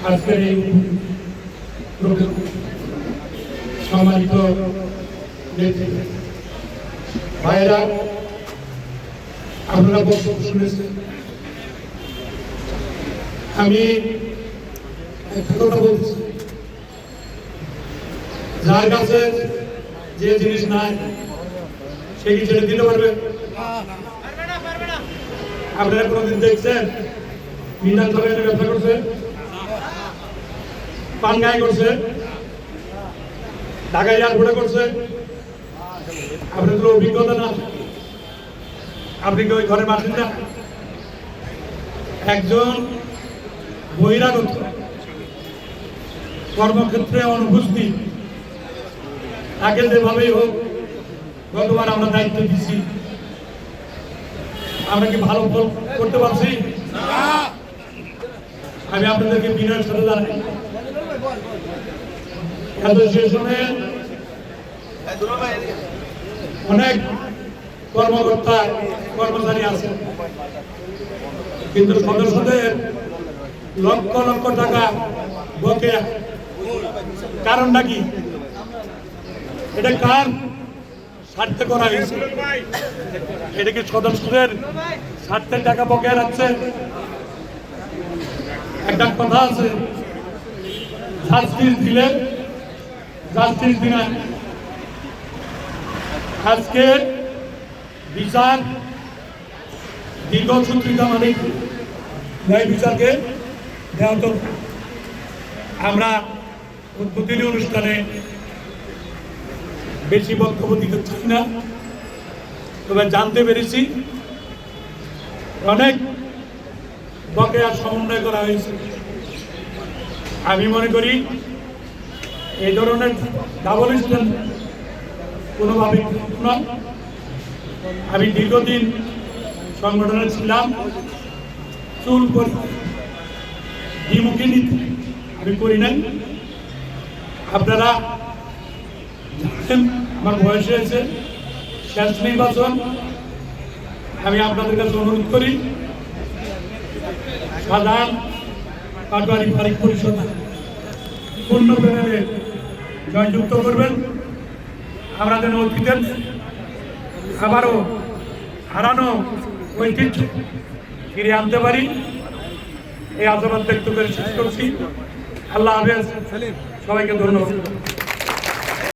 আজকের এই সম্মানিত ভাইয়েরা, আপনারা বক্তব্য শুনেছেন। আমি একটা কথা বলছি, যার কাছে যে জিনিস নাই সে কি ছেড়ে দিতে পারবে? আপনারা কোনোদিন দেখছেন মিনাল সবাই ব্যবসা করছে, পানগাই করছে, ঢাকা এয়ারপোর্টে করছে? আপনার কোনো অভিজ্ঞতা না? আপনি কি ওই ঘরের বাসিন্দা? একজন বহিরাগত কর্মক্ষেত্রে অনুপস্থিত, তাকে যেভাবেই হোক গতবার আমরা দায়িত্ব দিচ্ছি, আমরা কি ভালো ফল করতে পারছি? আমি আপনাদেরকে বিনয়ের সাথে জানাই, অ্যাসোসিয়েশনে অনেক কর্মকর্তা কর্মচারী আছে, কিন্তু সদস্যদের লক্ষ লক্ষ টাকা বকেয়া। কারণটা কি? এটা কার স্বার্থে করা হয়েছে? এটা কি সদস্যদের স্বার্থের টাকা বকেয়া রাখছে? একটা কথা আছে, জাস্টিস দিলে জাস্টিস দিনা। আজকে বিচার দীর্ঘসূত্রিতা মানে ন্যায় বিচারকে দেওয়া তো আমরা উদ্বোধনী অনুষ্ঠানে বেশি বক্তব্য দিতে চাই না, তবে জানতে পেরেছি অনেক বকেয়া সমন্বয় করা হয়েছে। আমি মনে করি এই ধরনের ডাবল স্ট্যান্ড কোনোভাবেই নয়। আমি দীর্ঘদিন সংগঠনে ছিলাম, চুল করি দ্বিমুখী নীতি আমি করি নাই। আপনারা জানেন আমার বয়স হয়েছে, শেষ নির্বাচন। আমি আপনাদের কাছে অনুরোধ করি, সাধারণ পাটোয়ারি ফারিক পরিষদ পূর্ণ প্যানেলে জয়যুক্ত করবেন। আমরা যেন অতীতের আবারও হারানো ঐতিহ্য ফিরে আনতে পারি, এই আশাবাদ ব্যক্ত করে শেষ করছি। আল্লাহ হাফেজ, সবাইকে ধন্যবাদ।